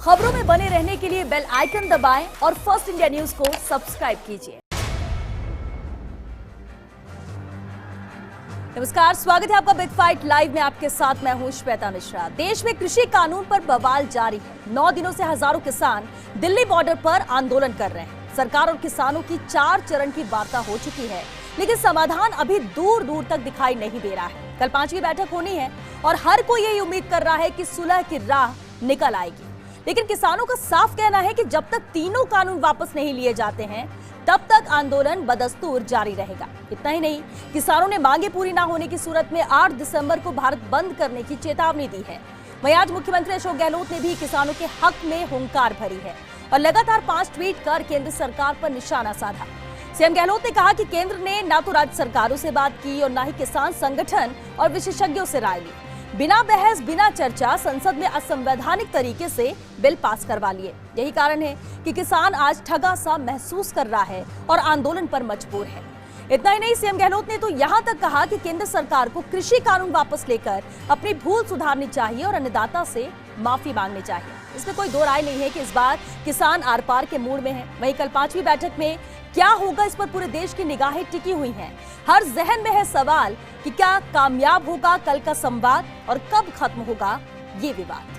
खबरों में बने रहने के लिए बेल आइकन दबाएं और फर्स्ट इंडिया न्यूज को सब्सक्राइब कीजिए। नमस्कार, स्वागत है आपका बिग फाइट लाइव में। आपके साथ मैं हूं श्वेता मिश्रा। देश में कृषि कानून पर बवाल जारी है। 9 दिनों से हजारों किसान दिल्ली बॉर्डर पर आंदोलन कर रहे हैं। सरकार और किसानों की 4 चरण की वार्ता हो चुकी है, लेकिन समाधान अभी दूर दूर तक दिखाई नहीं दे रहा है। कल 5वीं बैठक होनी है और हर कोई यही उम्मीद कर रहा है कि सुलह की राह निकल आएगी। लेकिन किसानों का साफ कहना है कि जब तक तीनों कानून वापस नहीं लिए जाते हैं तब तक आंदोलन बदस्तूर जारी रहेगा। इतना ही नहीं, किसानों ने मांगे पूरी ना होने की सूरत में 8 दिसंबर को भारत बंद करने की चेतावनी दी है। वहीं आज मुख्यमंत्री अशोक गहलोत ने भी किसानों के हक में हुंकार भरी है और लगातार 5 ट्वीट कर केंद्र सरकार पर निशाना साधा। सीएम गहलोत ने कहा कि केंद्र ने ना तो राज्य सरकारों से बात की और ना ही किसान संगठन और विशेषज्ञों से राय ली। बिना बहस बिना चर्चा संसद में असंवैधानिक तरीके से बिल पास करवा लिए। यही कारण है कि किसान आज ठगा सा महसूस कर रहा है और आंदोलन पर मजबूर है। इतना ही नहीं, सीएम गहलोत ने तो यहां तक कहा कि केंद्र सरकार को कृषि कानून वापस लेकर अपनी भूल सुधारनी चाहिए और अन्नदाता से माफी मांगनी चाहिए। इसमें कोई दो राय नहीं है कि इस बार किसान आर पार के मूड में है। वहीं कल 5वीं बैठक में क्या होगा, इस पर पूरे देश की निगाहें टिकी हुई हैं। हर जहन में है सवाल कि क्या कामयाब होगा कल का संवाद और कब खत्म होगा ये विवाद।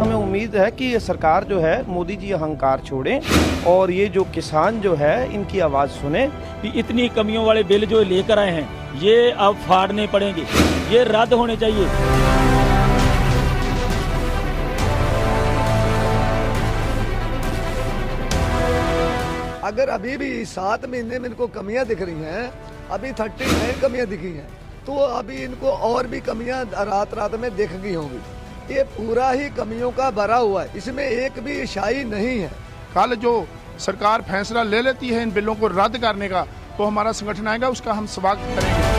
हमें उम्मीद है कि ये सरकार जो है, मोदी जी अहंकार छोड़ें और ये जो किसान जो है इनकी आवाज सुने। कि इतनी कमियों वाले बिल जो लेकर आए हैं ये अब फाड़ने पड़ेंगे, ये रद्द होने चाहिए। अगर अभी भी 7 महीने में इनको कमियां दिख रही हैं, अभी 39 कमियां दिखी हैं, तो अभी इनको और भी कमियां रात रात में दिख गई होंगी। ये पूरा ही कमियों का भरा हुआ है, इसमें एक भी शाई नहीं है। कल जो सरकार फैसला ले लेती है इन बिलों को रद्द करने का, तो हमारा संगठन आएगा, उसका हम स्वागत करेंगे।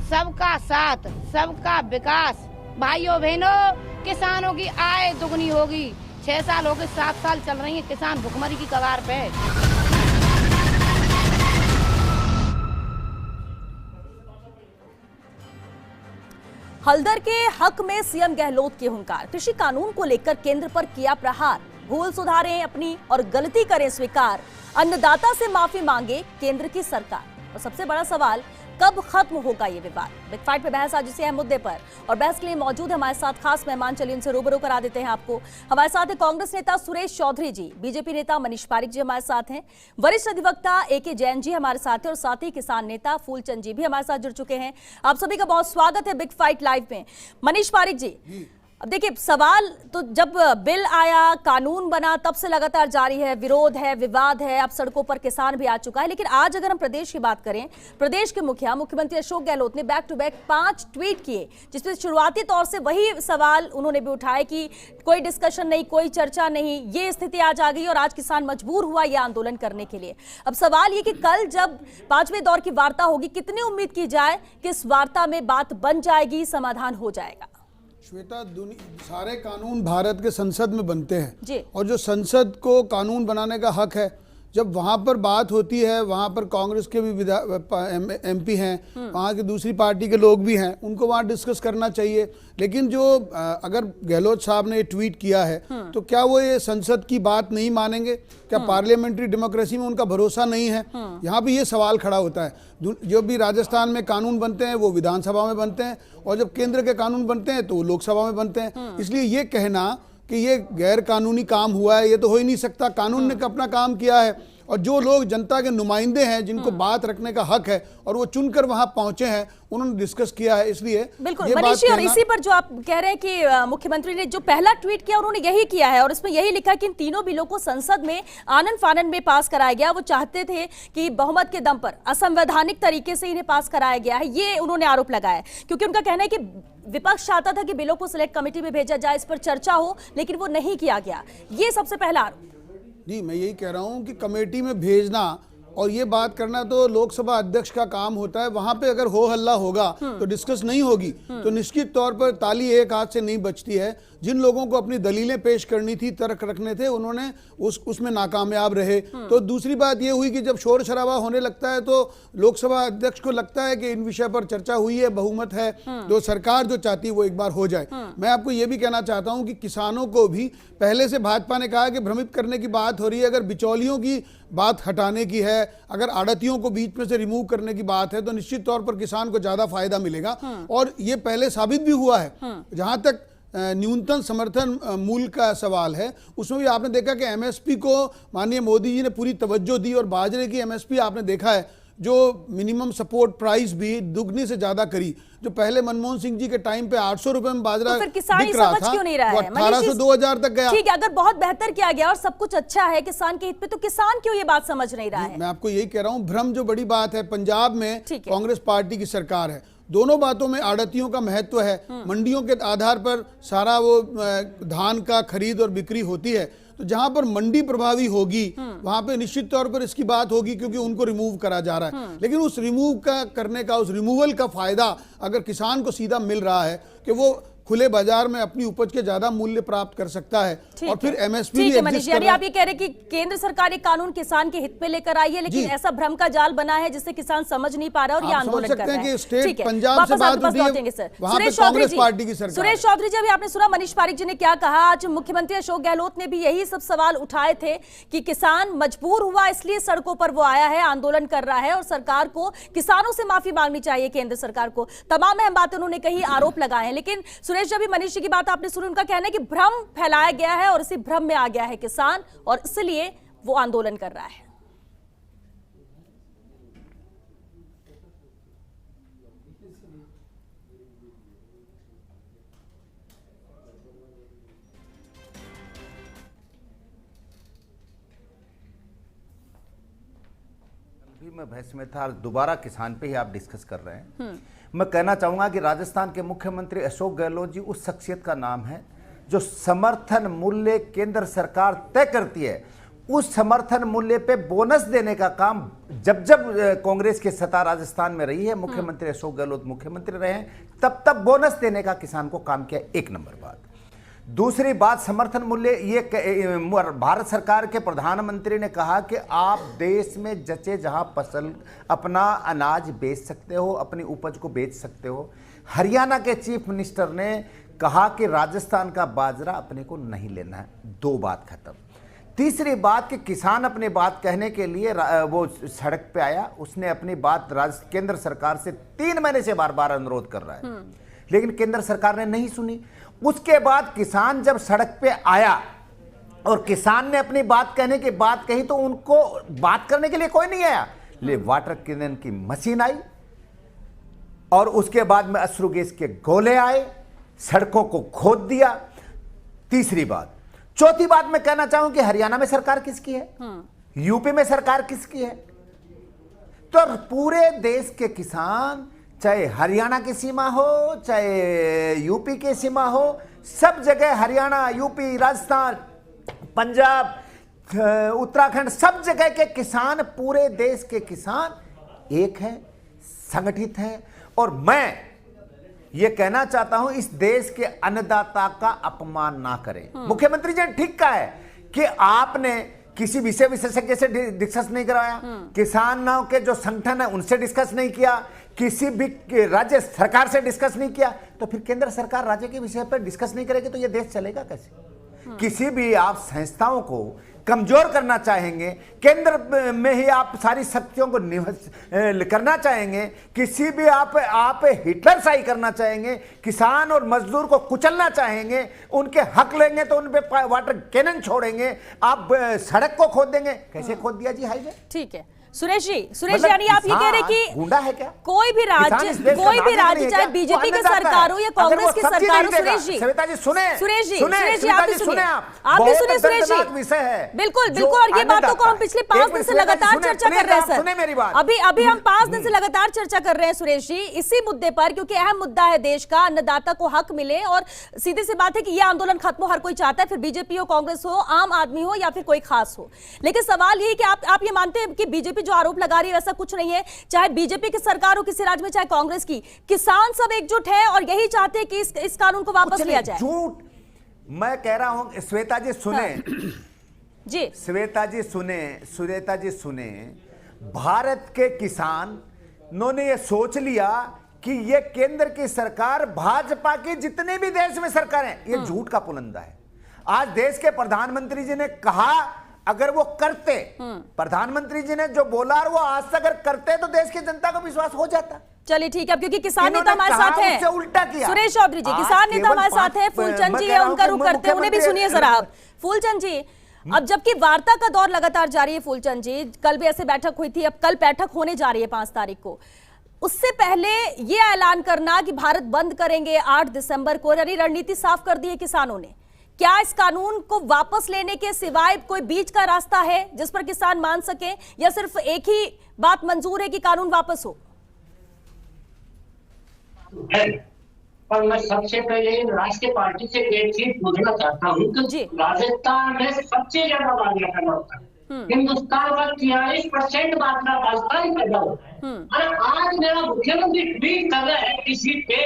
सबका साथ, सबका विकास। भाइयों बहनों, किसानों की आय दुगनी होगी। 6 साल हो गए, 7 साल चल रही है, किसान भुखमरी की कगार पे है। हल्दर के हक में सीएम गहलोत के हुंकार। कृषि कानून को लेकर केंद्र पर किया प्रहार। भूल सुधारें अपनी और गलती करें स्वीकार। अन्नदाता से माफी मांगे केंद्र की सरकार। और सबसे बड़ा सवाल, कब खत्म होगा ये विवाद। बिग फाइट पे बहस आज इसी अहम मुद्दे पर, और बहस के लिए मौजूद है हमारे साथ खास मेहमान। चलिए उनसे रूबरू करा देते हैं आपको। हमारे साथ है कांग्रेस नेता सुरेश चौधरी जी, बीजेपी नेता मनीष पारिक जी हमारे साथ हैं, वरिष्ठ अधिवक्ता AK जैन जी हमारे साथ हैं, और साथ ही किसान नेता फूलचंद जी भी हमारे साथ जुड़ चुके हैं। आप सभी का बहुत स्वागत है बिग फाइट लाइव में। मनीष पारिक जी, अब देखिए, सवाल तो जब बिल आया, कानून बना, तब से लगातार जारी है, विरोध है, विवाद है, अब सड़कों पर किसान भी आ चुका है। लेकिन आज अगर हम प्रदेश की बात करें, प्रदेश के मुख्यमंत्री अशोक गहलोत ने बैक टू बैक 5 ट्वीट किए, जिसमें शुरुआती तौर से वही सवाल उन्होंने भी उठाए कि कोई डिस्कशन नहीं, कोई चर्चा नहीं, ये स्थिति आज आ गई और आज किसान मजबूर हुआ ये आंदोलन करने के लिए। अब सवाल ये कि कल जब 5वें दौर की वार्ता होगी, कितनी उम्मीद की जाए कि इस वार्ता में बात बन जाएगी, समाधान हो जाएगा? श्वेता, सारे कानून भारत के संसद में बनते हैं और जो संसद को कानून बनाने का हक है, जब वहाँ पर बात होती है, वहाँ पर कांग्रेस के भी MP हैं, वहाँ की दूसरी पार्टी के लोग भी हैं, उनको वहाँ डिस्कस करना चाहिए। लेकिन जो अगर गहलोत साहब ने ट्वीट किया है, तो क्या वो ये संसद की बात नहीं मानेंगे? क्या पार्लियामेंट्री डेमोक्रेसी में उनका भरोसा नहीं है? यहाँ भी ये सवाल खड़ा होता है। जो भी राजस्थान में कानून बनते हैं वो विधानसभा में बनते हैं, और जब केंद्र के कानून बनते हैं तो वो लोकसभा में बनते हैं। इसलिए ये कहना कि ये गैर कानूनी काम हुआ है, ये तो हो ही नहीं सकता। कानून ने अपना काम किया है, और जो लोग जनता के नुमाइंदे हैं, जिनको बात रखने का हक है और वो चुनकर वहां पहुंचे हैं, उन्होंने डिस्कस किया है। इसलिए बिल्कुल मनीष जी, और इसी पर जो आप कह रहे हैं कि मुख्यमंत्री ने जो पहला ट्वीट किया उन्होंने यही किया है, और इसमें यही लिखा कि इन तीनों बिलों को संसद में आनन फानन में पास कराया गया। वो चाहते थे कि बहुमत के दम पर असंवैधानिक तरीके से इन्हें पास कराया गया है, ये उन्होंने आरोप लगाया। क्योंकि उनका कहना है कि विपक्ष चाहता था कि बिलों को सिलेक्ट कमेटी में भेजा जाए, इस पर चर्चा हो, लेकिन वो नहीं किया गया। ये सबसे पहला आरोप। जी, मैं यही कह रहा हूं कि कमेटी में भेजना और ये बात करना तो लोकसभा अध्यक्ष का काम होता है। वहां पे अगर हो हल्ला होगा तो डिस्कस नहीं होगी, तो निश्चित तौर पर ताली एक हाथ से नहीं बचती है। जिन लोगों को अपनी दलीलें पेश करनी थी, तर्क रखने थे, उन्होंने उसमें नाकामयाब रहे। तो दूसरी बात ये हुई कि जब शोर शराबा होने लगता है तो लोकसभा अध्यक्ष को लगता है कि इन विषय पर चर्चा हुई है, बहुमत है, तो सरकार जो चाहती है वो एक बार हो जाए। मैं आपको ये भी कहना चाहता हूं कि किसानों को भी पहले से भाजपा ने कहा कि भ्रमित करने की बात हो रही है। अगर बिचौलियों की बात हटाने की है, अगर आड़तियों को बीच में से रिमूव करने की बात है, तो निश्चित तौर पर किसान को ज्यादा फायदा मिलेगा। और ये पहले साबित भी हुआ है। जहां तक न्यूनतम समर्थन मूल्य का सवाल है, उसमें भी आपने देखा कि एमएसपी को माननीय मोदी जी ने पूरी तवज्जो दी और बाजरे की एमएसपी आपने देखा है जो मिनिमम सपोर्ट प्राइस भी दुगनी से ज्यादा करी। जो पहले मनमोहन सिंह जी के टाइम पे 800 रुपए में बाजरा तो फिर किसान बिक रहा था, क्यों नहीं रहा वो है? 1800-2000 तक गया। ठीक है, अगर बहुत बेहतर किया गया और सब कुछ अच्छा है किसान के हित में, तो किसान क्यों ये बात समझ नहीं रहा है? मैं आपको यही कह रहा हूं, भ्रम जो बड़ी बात है। पंजाब में कांग्रेस पार्टी की सरकार है, दोनों बातों में आड़तियों का महत्व है। मंडियों के आधार पर सारा वो धान का खरीद और बिक्री होती है। तो जहां पर मंडी प्रभावी होगी वहां पे निश्चित तौर पर इसकी बात होगी, क्योंकि उनको रिमूव करा जा रहा है। लेकिन उस रिमूव का करने का, उस रिमूवल का फायदा अगर किसान को सीधा मिल रहा है कि वो खुले बाजार में अपनी उपज के ज्यादा मूल्य प्राप्त कर सकता है और फिर एमएसपी भी एडजस्ट कर रहा है। आप ये कह रहे हैं कि केंद्र सरकार एक कानून किसान के हित में लेकर आई है, लेकिन ऐसा भ्रम का जाल बना है जिससे किसान समझ नहीं पा रहा और ये आंदोलन कर रहा है। कि स्टेट पंजाब से बात होती है, वहां पे कांग्रेस पार्टी की सरकार। सुरेश चौधरी जी, अभी आपने सुना मनीष पारिक जी ने क्या कहा। आज मुख्यमंत्री अशोक गहलोत ने भी यही सब सवाल उठाए थे कि किसान मजबूर हुआ इसलिए सड़कों पर वो आया है, आंदोलन कर रहा है और सरकार को किसानों से माफी मांगनी चाहिए, केंद्र सरकार को। तमाम अहम बातें उन्होंने कही, आरोप लगाए हैं। लेकिन सुरेश जी, मनीष जी की बात आपने सुनी, उनका कहना है कि भ्रम फैलाया गया है और इसी भ्रम में आ गया है किसान और इसलिए वो आंदोलन कर रहा है। मैं बहस में था, दोबारा किसान पे ही आप डिस्कस कर रहे हैं। मैं कहना चाहूंगा कि राजस्थान के मुख्यमंत्री अशोक गहलोत जी उस शख्सियत का नाम है जो समर्थन मूल्य केंद्र सरकार तय करती है, उस समर्थन मूल्य पे बोनस देने का काम जब कांग्रेस की सत्ता राजस्थान में रही है, मुख्यमंत्री अशोक गहलोत मुख्यमंत्री रहे हैं, तब बोनस देने का किसान को काम किया। एक नंबर बात। दूसरी बात, समर्थन मूल्य, ये भारत सरकार के प्रधानमंत्री ने कहा कि आप देश में जचे जहां फसल अपना अनाज बेच सकते हो, अपनी उपज को बेच सकते हो। हरियाणा के चीफ मिनिस्टर ने कहा कि राजस्थान का बाजरा अपने को नहीं लेना है। दो बात खत्म। तीसरी बात कि किसान अपनी बात कहने के लिए वो सड़क पे आया, उसने अपनी बात केंद्र सरकार से 3 महीने से बार बार अनुरोध कर रहा है, लेकिन केंद्र सरकार ने नहीं सुनी। उसके बाद किसान जब सड़क पे आया और किसान ने अपनी बात कहने की बात कही तो उनको बात करने के लिए कोई नहीं आया, ले वाटर कैनन की मशीन आई और उसके बाद में अश्रु गैस के गोले आए, सड़कों को खोद दिया। तीसरी बात। चौथी बात मैं कहना चाहूं कि हरियाणा में सरकार किसकी है, यूपी में सरकार किसकी है। तो पूरे देश के किसान, चाहे हरियाणा की सीमा हो चाहे यूपी की सीमा हो, सब जगह हरियाणा, यूपी, राजस्थान, पंजाब, उत्तराखंड, सब जगह के किसान, पूरे देश के किसान एक हैं, संगठित हैं। और मैं ये कहना चाहता हूं, इस देश के अन्नदाता का अपमान ना करें। मुख्यमंत्री जी ने ठीक कहा है कि आपने किसी विषय विशेषज्ञ से डिस्कस नहीं कराया, किसानों के जो संगठन है उनसे डिस्कस नहीं किया, किसी भी राज्य सरकार से डिस्कस नहीं किया, तो फिर केंद्र सरकार राज्य के विषय पर डिस्कस नहीं करेगी तो यह देश चलेगा कैसे। किसी भी आप संस्थाओं को कमजोर करना चाहेंगे, केंद्र में ही आप सारी शक्तियों को करना चाहेंगे, किसी भी आप हिटलर शाही करना चाहेंगे, किसान और मजदूर को कुचलना चाहेंगे, उनके हक लेंगे तो उन पे वाटर कैनन छोड़ेंगे, आप सड़क को खोद देंगे। कैसे खोद दिया जी हाईवे? ठीक है सुरेश जी, यानी आप ये कह रहे कि गुंडा है क्या कोई भी राज्य चाहे बीजेपी की सरकार हो या कांग्रेस की सरकार हो। सुरेश जी आप भी सुने सुरेश जी, बिल्कुल। और ये बातों को हम पिछले 5 दिन से लगातार चर्चा कर रहे हैं सर। सुने मेरी बात। अभी हम 5 दिन से लगातार चर्चा कर रहे हैं सुरेश जी इसी मुद्दे पर, क्योंकि अहम मुद्दा है देश का, अन्नदाता को हक मिले। और सीधी सी बात है कि ये आंदोलन खत्म हो, हर कोई चाहता है, फिर बीजेपी हो, कांग्रेस हो, आम आदमी हो या फिर कोई खास हो। लेकिन सवाल ये है कि आप ये मानते हैं कि बीजेपी बीजेपी जो आरोप लगा रही है वैसा कुछ नहीं है, चाहे बीजेपी की सरकार हो किसी राज्य में, चाहे कांग्रेस की, किसान सब एकजुट है और यही चाहते हैं कि इस कानून को वापस लिया जाए। झूठ मैं कह रहा हूं। श्वेता जी सुने, जी श्वेता जी सुने, भारत के किसानों ने ये सोच लिया कि ये केंद्र की सरकार भाजपा की जितने भी देश में सरकार है ये झूठ का पुलंदा है। आज देश के प्रधानमंत्री जी ने कहा अगर वो करते, प्रधानमंत्री जी ने जो बोला और वो आज तक अगर करते तो देश की जनता को विश्वास हो जाता। चलिए ठीक है, क्योंकि किसान नेता हमारे साथ हैं, उल्टा किया सुरेश चौधरी जी किसान नेता हमारे साथ हैं, फूलचंद जी है उनका रुख करते हैं, उन्हें भी सुनिए जरा आप। फूलचंद जी, अब जबकि वार्ता का दौर लगातार जारी है, फूलचंद जी कल भी ऐसे बैठक हुई थी, अब कल बैठक होने जा रही है 5 तारीख को, उससे पहले ये ऐलान करना कि भारत बंद करेंगे 8 दिसंबर को, यानी रणनीति साफ कर दी है किसानों ने। क्या इस कानून को वापस लेने के सिवाय कोई बीच का रास्ता है जिस पर किसान मान सके, या सिर्फ एक ही बात मंजूर है कि कानून वापस हो? पर मैं सबसे पहले राष्ट्रीय पार्टी से एक चीज पूछना चाहता हूँ कि राजस्थान में सबसे ज्यादा बाजरा पैदा होता है, हिंदुस्तान का 43% बाजरा राजस्थान पैदा होता है। और आज मेरा मुख्यमंत्री ट्वीट कर रहा है किसी पे,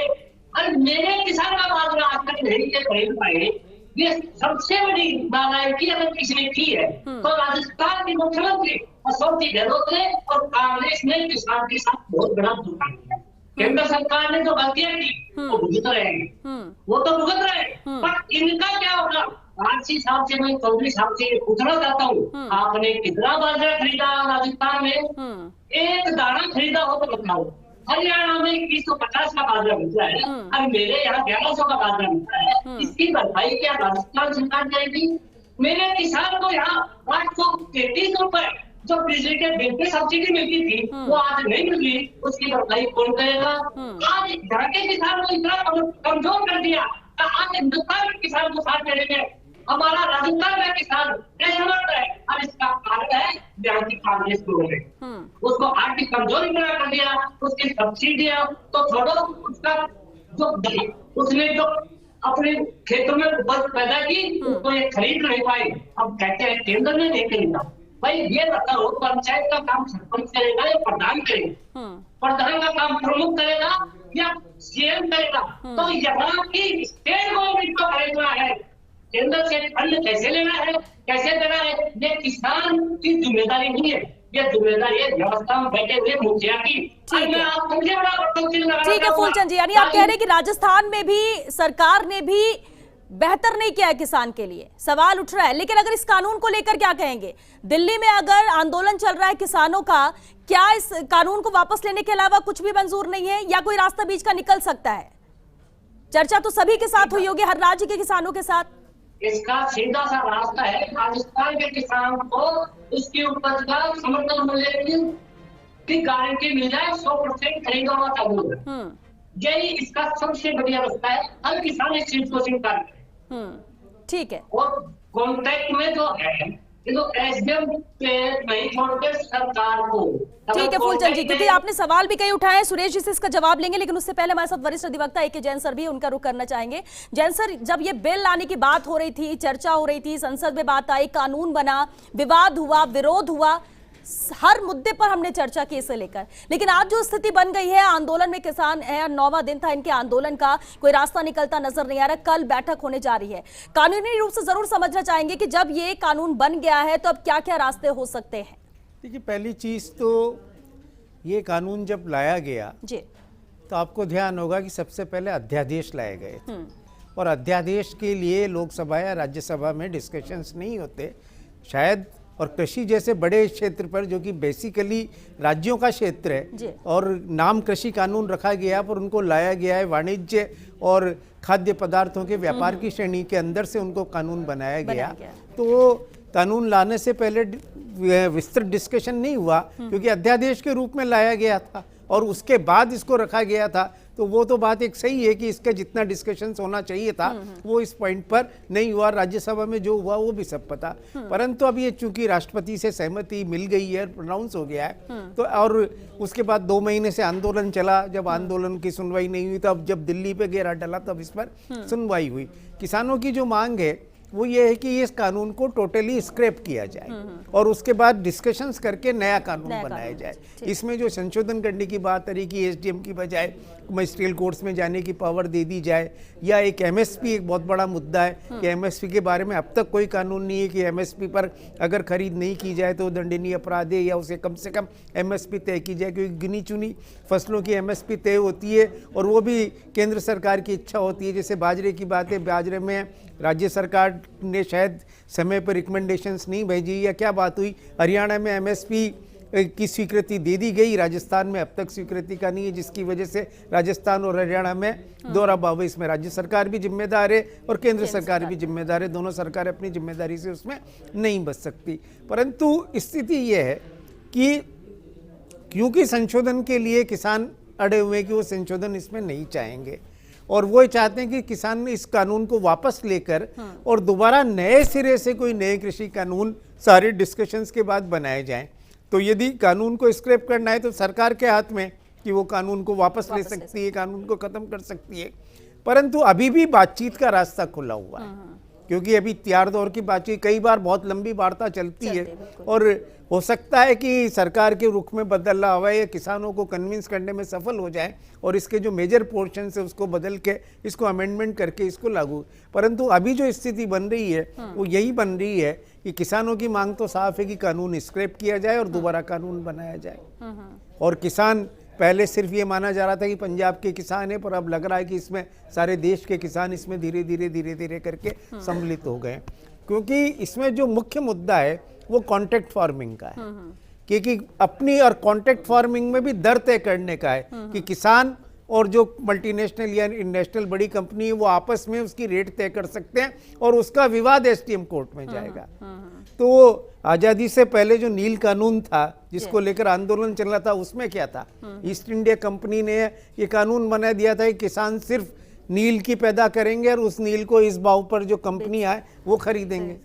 और मेरे किसान का बाजरा आज तक नहीं के खरीद पाए, ये सबसे बड़ी नालायकी अगर किसी ने की है तो राजस्थान के मुख्यमंत्री अशोक गहलोत ने और कांग्रेस ने किसान के साथ बहुत बड़ा धोखा किया। केंद्र सरकार ने जो गलतियां की वो भुगत रहे हैं, वो तो भुगत रहे, पर इनका क्या होगा? आरसी साहब से, मैं चौधरी साहब से पूछना चाहता हूँ, आपने कितना बाजरा खरीदा राजस्थान में? एक दाना खरीदा हो तो बताओ। हरियाणा में 2150 का बाजरा मिलता है और मेरे यहाँ 1100 का बाजरा मिलता है, इसकी भरपाई क्या राजस्थान सरकार करेगी? मेरे किसान को यहाँ 833 रुपए जो बिजली के बिल पे सब्सिडी मिलती थी वो आज नहीं मिल रही, उसकी भरपाई कौन करेगा? आज यहाँ के किसान को इतना कमजोर कर दिया, आज हिंदुस्तान के किसान को साथ देने में हमारा राजस्थान का किसान असमर्थ है, और इसका कारण है यहाँ की कांग्रेस को उसको आर्थिक कमजोरी बना कर दिया, उसकी सब्सिडियां तो छोड़ो, उसका जो उसने जो अपने खेतों में उपज पैदा की उसको ये खरीद नहीं पाए। अब कहते हैं केंद्र ने नहीं खरीदा। भाई ये बताओ, पंचायत का काम सरपंच करेगा या प्रधान करेगा? प्रधान का काम प्रमुख करेगा या सीएम करेगा? तो यहाँ की स्टेट गवर्नमेंट को खरीदना है, केंद्र से फंड कैसे लेना है, कैसे देना है, ये किसान की जिम्मेदारी नहीं है, ये जिम्मेदारी है व्यवस्था में बैठे हुए मुखिया की। ठीक है फूलचंद जी, यानी आप कह रहे हैं कि राजस्थान में भी सरकार ने भी बेहतर नहीं किया है किसान के लिए, सवाल उठ रहा है। लेकिन अगर इस कानून को लेकर क्या कहेंगे? दिल्ली में अगर आंदोलन चल रहा है किसानों का, क्या इस कानून को वापस लेने के अलावा कुछ भी मंजूर नहीं है, या कोई रास्ता बीच का निकल सकता है? चर्चा तो सभी के साथ हुई होगी, हर राज्य के किसानों के साथ। इसका सीधा सा रास्ता है, राजस्थान के किसान को उसकी उपज का समर्थन मूल्य की गारंटी मिल जाए, 100% खरीदा हुआ चालू है। यही इसका सबसे बढ़िया रास्ता है, हर किसान इस चीज को स्वीकार करे। ठीक है, और कॉन्ट्रैक्ट में जो है ये तो एसडीएम पे नहीं छोड़कर सरकार को। ठीक है फूलचंद जी, क्योंकि आपने सवाल भी कई उठाए हैं, सुरेश जी से इसका जवाब लेंगे, लेकिन उससे पहले हमारे साथ वरिष्ठ अधिवक्ता ए के जैन सर भी, उनका रुख करना चाहेंगे। जैन सर, जब ये बिल लाने की बात हो रही थी, चर्चा हो रही थी, संसद में बात आई, कानून बना, विवाद हुआ, विरोध हुआ, हर मुद्दे पर हमने चर्चा की इसे लेकर, लेकिन आज जो स्थिति बन गई है, आंदोलन में किसान है, 9वां दिन था इनके आंदोलन का, कोई रास्ता निकलता नजर नहीं आ रहा। कल बैठक होने जा रही है, कानूनी रूप से जरूर समझना चाहेंगे कि जब ये कानून बन गया है तो अब क्या क्या रास्ते हो सकते हैं? देखिए, पहली चीज तो ये कानून जब लाया गया जी, तो आपको ध्यान होगा कि सबसे पहले अध्यादेश लाए गए थे, और अध्यादेश के लिए लोकसभा या राज्यसभा में डिस्कशंस नहीं होते शायद, और कृषि जैसे बड़े क्षेत्र पर जो कि बेसिकली राज्यों का क्षेत्र है, और नाम कृषि कानून रखा गया पर उनको लाया गया है वाणिज्य और खाद्य पदार्थों के व्यापार की श्रेणी के अंदर से उनको कानून बनाया गया। तो कानून लाने से पहले विस्तृत डिस्कशन नहीं हुआ, क्योंकि अध्यादेश के रूप में लाया गया था और उसके बाद इसको रखा गया था। तो वो तो बात एक सही है कि इसका जितना डिस्कशंस होना चाहिए था वो इस पॉइंट पर नहीं हुआ। राज्यसभा में जो हुआ वो भी सब पता, परंतु अब ये चूंकि राष्ट्रपति से सहमति मिल गई है, प्रोनाउंस हो गया है, तो और उसके बाद 2 महीने से आंदोलन चला। जब आंदोलन की सुनवाई नहीं हुई, तब जब दिल्ली पे घेरा डला तब इस पर सुनवाई हुई। किसानों की जो मांग है वो ये है कि इस कानून को टोटली स्क्रैप किया जाए और उसके बाद डिस्कशंस करके नया कानून बनाया जाए। इसमें जो संशोधन करने की बात रही कि एसडीएम की बजाय मजिस्ट्रियल कोर्ट्स में जाने की पावर दे दी जाए, या एक एमएसपी एक बहुत बड़ा मुद्दा है कि एमएसपी के बारे में अब तक कोई कानून नहीं है कि एमएसपी पर अगर खरीद नहीं की जाए तो दंडनीय अपराध है, या उसे कम से कम एमएसपी तय की जाए, क्योंकि गिनी चुनी फसलों की एमएसपी तय होती है और वो भी केंद्र सरकार की इच्छा होती है। जैसे बाजरे की बात है, बाजरे में राज्य सरकार ने शायद समय पर रिकमेंडेशंस नहीं भेजी या क्या बात हुई, हरियाणा में एमएसपी की स्वीकृति दे दी गई, राजस्थान में अब तक स्वीकृति का नहीं है, जिसकी वजह से राजस्थान और हरियाणा में दोहरा भाव। इसमें राज्य सरकार भी जिम्मेदार है और केंद्र सरकार भी जिम्मेदार है, दोनों सरकारें अपनी जिम्मेदारी से उसमें नहीं बच सकती। परंतु स्थिति ये है कि क्योंकि संशोधन के लिए किसान अड़े हुए हैं कि वो संशोधन इसमें नहीं चाहेंगे और वो चाहते हैं कि किसान इस कानून को वापस लेकर और दोबारा नए सिरे से कोई नए कृषि कानून सारे डिस्कशंस के बाद बनाए जाएं। तो यदि कानून को स्क्रैप करना है तो सरकार के हाथ में कि वो कानून को वापस ले सकती है, कानून को खत्म कर सकती है। परंतु अभी भी बातचीत का रास्ता खुला हुआ है, क्योंकि अभी तैयार दौर की बातचीत, कई बार बहुत लंबी वार्ता चलती है और हो सकता है कि सरकार के रुख में बदलाव हुआ या किसानों को कन्विंस करने में सफल हो जाए और इसके जो मेजर पोर्शन है उसको बदल के इसको अमेंडमेंट करके इसको लागू। परंतु अभी जो स्थिति बन रही है वो यही बन रही है कि किसानों की मांग तो साफ है कि कानून स्क्रैप किया जाए और दोबारा कानून बनाया जाए। और किसान, पहले सिर्फ ये माना जा रहा था कि पंजाब के किसान है, पर अब लग रहा है कि इसमें सारे देश के किसान इसमें धीरे धीरे करके सम्मिलित हो गए, क्योंकि इसमें जो मुख्य मुद्दा है वो कॉन्ट्रैक्ट फार्मिंग का है। क्योंकि अपनी और कॉन्ट्रैक्ट फार्मिंग में भी दर तय करने का है कि किसान और जो मल्टीनेशनल या इंटरनेशनल बड़ी कंपनी है वो आपस में उसकी रेट तय कर सकते हैं और उसका विवाद एसटीएम कोर्ट में जाएगा। तो आज़ादी से पहले जो नील कानून था जिसको लेकर आंदोलन चल रहा था, उसमें क्या था, ईस्ट इंडिया कंपनी ने ये कानून बना दिया था कि किसान सिर्फ नील की पैदा करेंगे और उस नील को इस भाव पर जो कंपनी आए वो खरीदेंगे।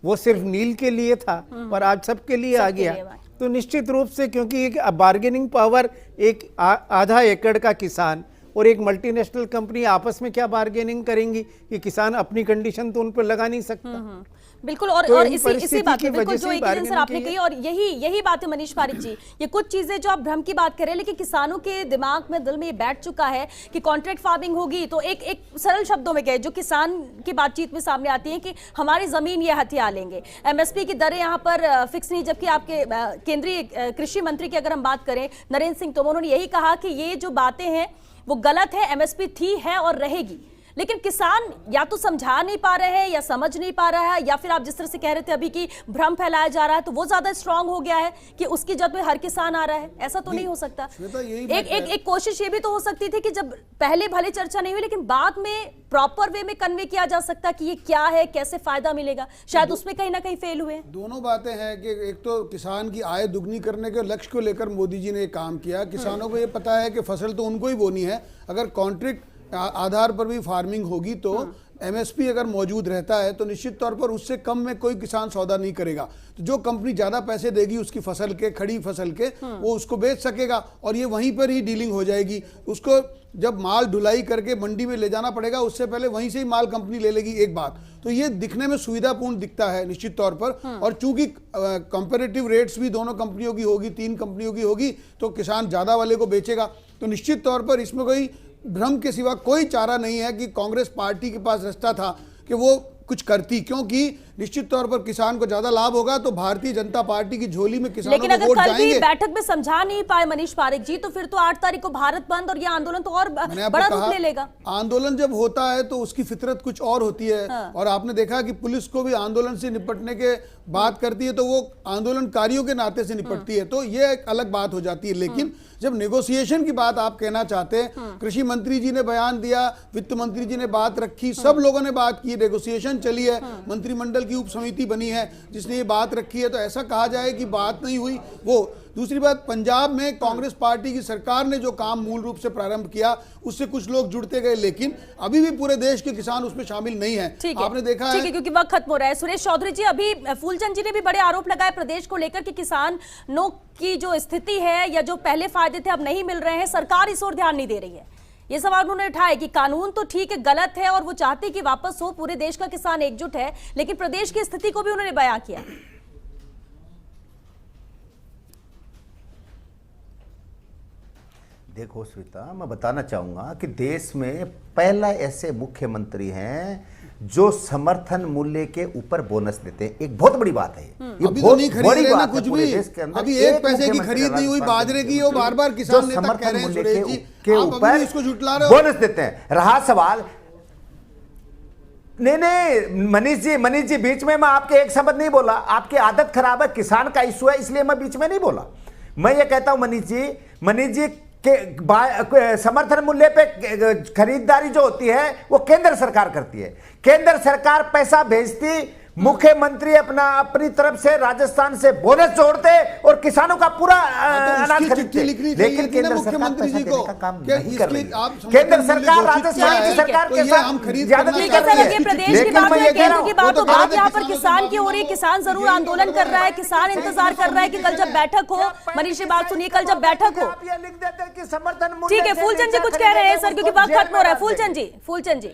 वो सिर्फ नील के लिए था पर आज सबके लिए आ गया। तो निश्चित रूप से, क्योंकि एक बार्गेनिंग पावर, एक आधा एकड़ का किसान और एक मल्टीनेशनल कंपनी आपस में क्या बार्गेनिंग करेंगी कि किसान अपनी कंडीशन तो उन पर लगा नहीं सकता। बिल्कुल। और इसी बात पे बिल्कुल जो एक आंसर आपने कही, और यही बात है मनीष पारिक जी, ये कुछ चीजें जो आप भ्रम की बात कर रहे हैं, लेकिन किसानों के दिमाग में, दिल में ये बैठ चुका है कि कॉन्ट्रैक्ट फार्मिंग होगी तो एक सरल शब्दों में कहे जो किसान की बातचीत में सामने आती है कि हमारी जमीन ये हथिया लेंगे, एमएसपी की दरें यहाँ पर फिक्स नहीं। जबकि आपके केंद्रीय कृषि मंत्री की अगर हम बात करें, नरेंद्र सिंह तोमर, उन्होंने यही कहा कि ये जो बातें हैं वो गलत है, एमएसपी थी, है और रहेगी। लेकिन किसान या तो समझा नहीं पा रहे हैं या समझ नहीं पा रहा है, या फिर आप जिस तरह से कह रहे थे अभी कि भ्रम फैलाया जा रहा है तो वो ज्यादा स्ट्रांग हो गया है कि उसकी जद में हर किसान आ रहा है। ऐसा तो नहीं हो सकता। एक कोशिश ये भी तो हो सकती थी कि जब पहले भले चर्चा नहीं हुई लेकिन बाद में प्रॉपर वे में कन्वे किया जा सकता कि ये क्या है, कैसे फायदा मिलेगा। शायद उसमें कहीं ना कहीं फेल हुए। दोनों बातें हैं कि एक तो किसान की आय दुगनी करने के लक्ष्य को लेकर मोदी जी ने काम किया। किसानों को ये पता है कि फसल तो उनको ही बोनी है, अगर कॉन्ट्रैक्ट आधार पर भी फार्मिंग होगी तो एमएसपी अगर मौजूद रहता है तो निश्चित तौर पर उससे कम में कोई किसान सौदा नहीं करेगा। तो जो कंपनी ज्यादा पैसे देगी उसकी फसल के, खड़ी फसल के, वो उसको बेच सकेगा और ये वहीं पर ही डीलिंग हो जाएगी। उसको जब माल ढुलाई करके मंडी में ले जाना पड़ेगा उससे पहले वहीं से ही माल कंपनी ले लेगी। एक बात तो ये दिखने में सुविधापूर्ण दिखता है निश्चित तौर पर। और चूंकि कंपैरेटिव रेट्स भी दोनों कंपनियों की होगी, 3 कंपनियों की होगी, तो किसान ज्यादा वाले को बेचेगा। तो निश्चित तौर पर इसमें कोई भ्रम के सिवा कोई चारा नहीं है कि कांग्रेस पार्टी के पास रास्ता था कि वो कुछ करती, क्योंकि निश्चित तौर पर किसान को ज्यादा लाभ होगा तो भारतीय जनता पार्टी की झोली में किसानों को वोट जाएंगे। लेकिन अगर बैठक में समझा नहीं पाए मनीष पारिक जी तो फिर तो 8 तारीख को भारत बंद और ये आंदोलन तो और बड़ा रूप ले लेगा। आंदोलन जब होता है तो उसकी फितरत कुछ और होती है। और आपने देखा कि पुलिस को भी आंदोलन से निपटने के बात करती है तो वो आंदोलनकारियों के नाते से निपटती है, तो ये एक अलग बात हो जाती है। लेकिन जब नेगोशिएशन की बात आप कहना चाहते हैं, कृषि मंत्री जी ने बयान दिया, वित्त मंत्री जी ने बात रखी, सब लोगों ने बात की, नेगोशिएशन चली है, मंत्रिमंडल की उप समिति बनी है जिसने ये बात रखी है, तो ऐसा कहा जाए कि बात नहीं हुई वो। दूसरी बात, पंजाब में कांग्रेस पार्टी की सरकार ने जो काम मूल रूप से प्रारंभ किया उससे कुछ लोग जुड़ते गए, लेकिन अभी भी पूरे देश के किसान उसमें शामिल नहीं है। आपने देखा है क्योंकि वक्त खत्म हो रहा है। सुरेश चौधरी जी, अभी फूलचंद जी ने भी बड़े आरोप लगाए प्रदेश को लेकर कि किसानों की जो स्थिति है या जो पहले फायदे थे अब नहीं मिल रहे हैं, सरकार इस ओर ध्यान नहीं दे रही है। ये सवाल उन्होंने उठाया कि कानून तो ठीक है, गलत है और वो चाहते कि वापस हो, पूरे देश का किसान एकजुट है, लेकिन प्रदेश की स्थिति को भी उन्होंने बयां किया। देखो श्वेता, मैं बताना चाहूंगा कि देश में पहला ऐसे मुख्यमंत्री हैं जो समर्थन मूल्य के ऊपर बोनस देते हैं। एक बहुत बड़ी बात है ये अभी तो नहीं खरीद रहे ना कुछ भी, देश के अंदर। अभी एक पैसे की खरीद नहीं हुई बाजरे की, वो बार-बार किसान नेता कह रहे हैं सुरेश जी, के ऊपर इसको झुठला रहे हो। बोनस देते हैं। रहा सवाल, नहीं मनीष जी बीच में मैं आपके एक शब्द नहीं बोला, आपकी आदत खराब है, किसान का इश्यू है इसलिए मैं बीच में नहीं बोला। मैं ये कहता हूं मनीष जी के समर्थन मूल्य पे खरीदारी जो होती है वो केंद्र सरकार करती है। केंद्र सरकार पैसा भेजती, मुख्यमंत्री अपनी तरफ से राजस्थान से बोनस जोड़ते और किसानों का पूरा अनाज खरीदते। लेकिन केंद्र सरकार पैसा देने का काम नहीं कर रही है। केंद्र सरकार राजस्थान की सरकार के साथ ज्यादा नहीं कर रही है। प्रदेश की बात है, केंद्र की बात, तो बात यहाँ पर किसान की हो रही है। किसान जरूर आंदोलन कर रहा है, किसान इंतजार कर रहा है कि कल जब बैठक हो, मनीष जी बात सुनिए, कल जब बैठक हो लिख देते हैं कि समर्थन। ठीक है, फूलचंद जी कुछ कह रहे हैं सर, क्योंकि वक्त खत्म हो रहा है। फूलचंद जी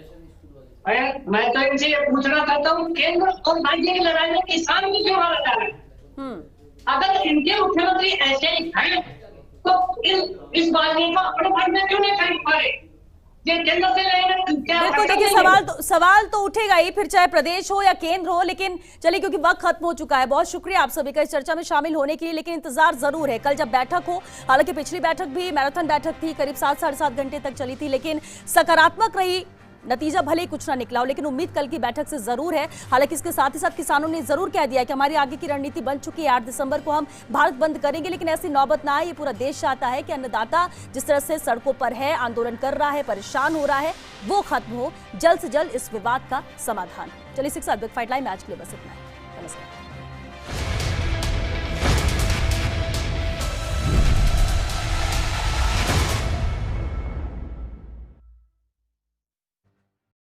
मैं तो इनसे ये पूछना चाहता हूँ, केंद्र और राज्य की लड़ाई में किसान की क्यों लड़ रहे हैं? अगर इनके मुख्यमंत्री ऐसे ही हैं तो इस बाजी को अपने फंड में क्यों नहीं खरीद पा रहे? ये केंद्र से बिल्कुल, देखिए सवाल तो उठेगा ही, फिर चाहे प्रदेश हो या केंद्र हो। लेकिन चलिए, क्योंकि वक्त खत्म हो चुका है, बहुत शुक्रिया आप सभी का इस चर्चा में शामिल होने के लिए। लेकिन इंतजार जरूर है कल जब बैठक हो। हालांकि पिछली बैठक भी मैराथन बैठक थी, करीब 7-7.5 घंटे तक चली थी, लेकिन सकारात्मक रही। नतीजा भले ही कुछ ना निकला हो, लेकिन उम्मीद कल की बैठक से जरूर है। हालांकि इसके साथ ही साथ किसानों ने जरूर कह दिया कि हमारी आगे की रणनीति बन चुकी है, 8 दिसंबर को हम भारत बंद करेंगे। लेकिन ऐसी नौबत ना आए, ये पूरा देश चाहता है कि अन्नदाता जिस तरह से सड़कों पर है, आंदोलन कर रहा है, परेशान हो रहा है, वो खत्म हो, जल्द से जल्द इस विवाद का समाधान। चलिए 6 बिग फाइट लाइव में आज के लिए बस इतना है। नमस्कार।